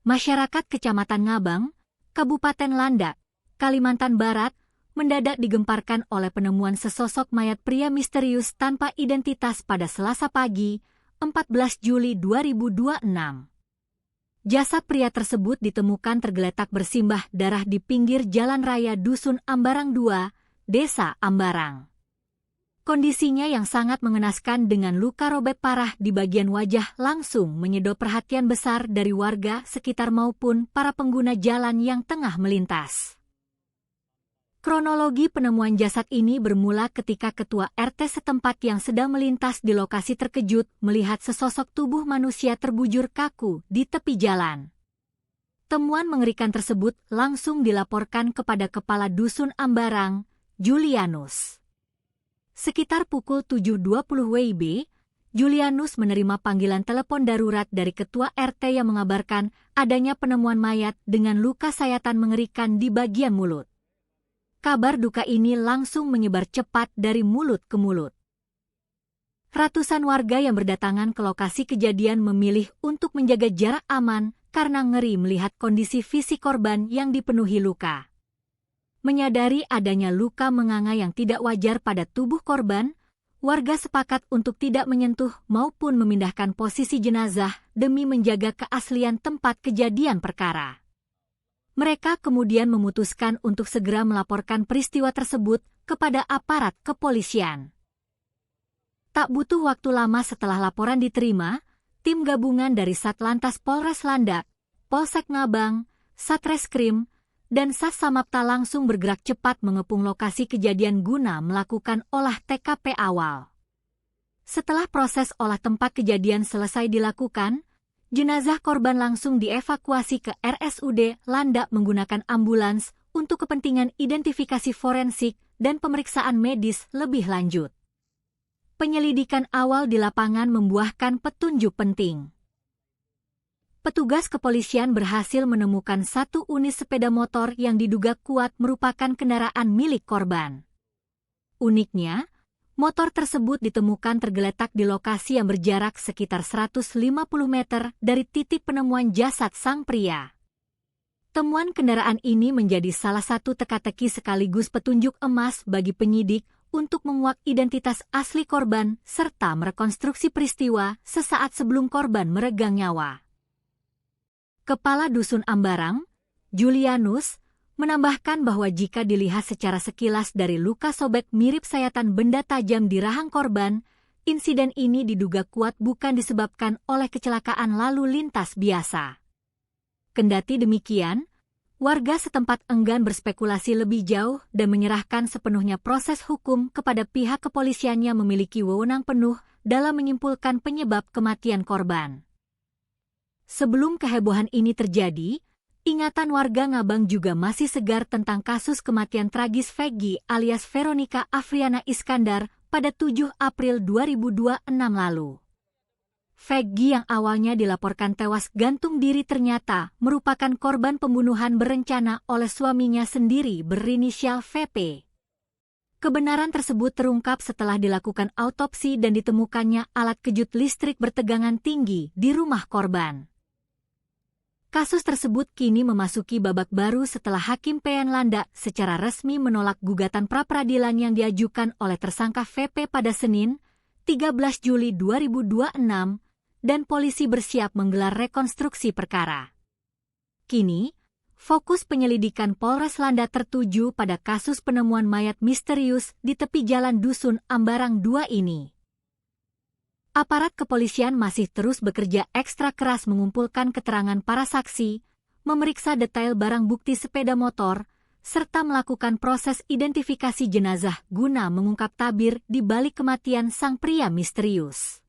Masyarakat Kecamatan Ngabang, Kabupaten Landak, Kalimantan Barat, mendadak digemparkan oleh penemuan sesosok mayat pria misterius tanpa identitas pada Selasa pagi, 14 Juli 2026. Jasad pria tersebut ditemukan tergeletak bersimbah darah di pinggir jalan raya Dusun Ambarang 2, Desa Ambarang. Kondisinya yang sangat mengenaskan dengan luka robek parah di bagian wajah langsung menyedot perhatian besar dari warga sekitar maupun para pengguna jalan yang tengah melintas. Kronologi penemuan jasad ini bermula ketika ketua RT setempat yang sedang melintas di lokasi terkejut melihat sesosok tubuh manusia terbujur kaku di tepi jalan. Temuan mengerikan tersebut langsung dilaporkan kepada Kepala Dusun Ambarang, Julianus. Sekitar pukul 7.20 WIB, Julianus menerima panggilan telepon darurat dari ketua RT yang mengabarkan adanya penemuan mayat dengan luka sayatan mengerikan di bagian mulut. Kabar duka ini langsung menyebar cepat dari mulut ke mulut. Ratusan warga yang berdatangan ke lokasi kejadian memilih untuk menjaga jarak aman karena ngeri melihat kondisi fisik korban yang dipenuhi luka. Menyadari adanya luka menganga yang tidak wajar pada tubuh korban, warga sepakat untuk tidak menyentuh maupun memindahkan posisi jenazah demi menjaga keaslian tempat kejadian perkara. Mereka kemudian memutuskan untuk segera melaporkan peristiwa tersebut kepada aparat kepolisian. Tak butuh waktu lama setelah laporan diterima, tim gabungan dari Satlantas Polres Landak, Polsek Ngabang, Satreskrim, dan Sat Samapta langsung bergerak cepat mengepung lokasi kejadian guna melakukan olah TKP awal. Setelah proses olah tempat kejadian selesai dilakukan, jenazah korban langsung dievakuasi ke RSUD Landak menggunakan ambulans untuk kepentingan identifikasi forensik dan pemeriksaan medis lebih lanjut. Penyelidikan awal di lapangan membuahkan petunjuk penting. Petugas kepolisian berhasil menemukan satu unit sepeda motor yang diduga kuat merupakan kendaraan milik korban. Uniknya, motor tersebut ditemukan tergeletak di lokasi yang berjarak sekitar 150 meter dari titik penemuan jasad sang pria. Temuan kendaraan ini menjadi salah satu teka-teki sekaligus petunjuk emas bagi penyidik untuk menguak identitas asli korban serta merekonstruksi peristiwa sesaat sebelum korban meregang nyawa. Kepala Dusun Ambarang, Julianus, menambahkan bahwa jika dilihat secara sekilas dari luka sobek mirip sayatan benda tajam di rahang korban, insiden ini diduga kuat bukan disebabkan oleh kecelakaan lalu lintas biasa. Kendati demikian, warga setempat enggan berspekulasi lebih jauh dan menyerahkan sepenuhnya proses hukum kepada pihak kepolisian yang memiliki wewenang penuh dalam menyimpulkan penyebab kematian korban. Sebelum kehebohan ini terjadi, ingatan warga Ngabang juga masih segar tentang kasus kematian tragis Veggy alias Veronica Afriana Iskandar pada 7 April 2026 lalu. Veggy yang awalnya dilaporkan tewas gantung diri ternyata merupakan korban pembunuhan berencana oleh suaminya sendiri berinisial VP. Kebenaran tersebut terungkap setelah dilakukan autopsi dan ditemukannya alat kejut listrik bertegangan tinggi di rumah korban. Kasus tersebut kini memasuki babak baru setelah Hakim PN Landak secara resmi menolak gugatan pra-peradilan yang diajukan oleh tersangka VP pada Senin, 13 Juli 2026, dan polisi bersiap menggelar rekonstruksi perkara. Kini, fokus penyelidikan Polres Landak tertuju pada kasus penemuan mayat misterius di tepi jalan Dusun Ambarang 2 ini. Aparat kepolisian masih terus bekerja ekstra keras mengumpulkan keterangan para saksi, memeriksa detail barang bukti sepeda motor, serta melakukan proses identifikasi jenazah guna mengungkap tabir di balik kematian sang pria misterius.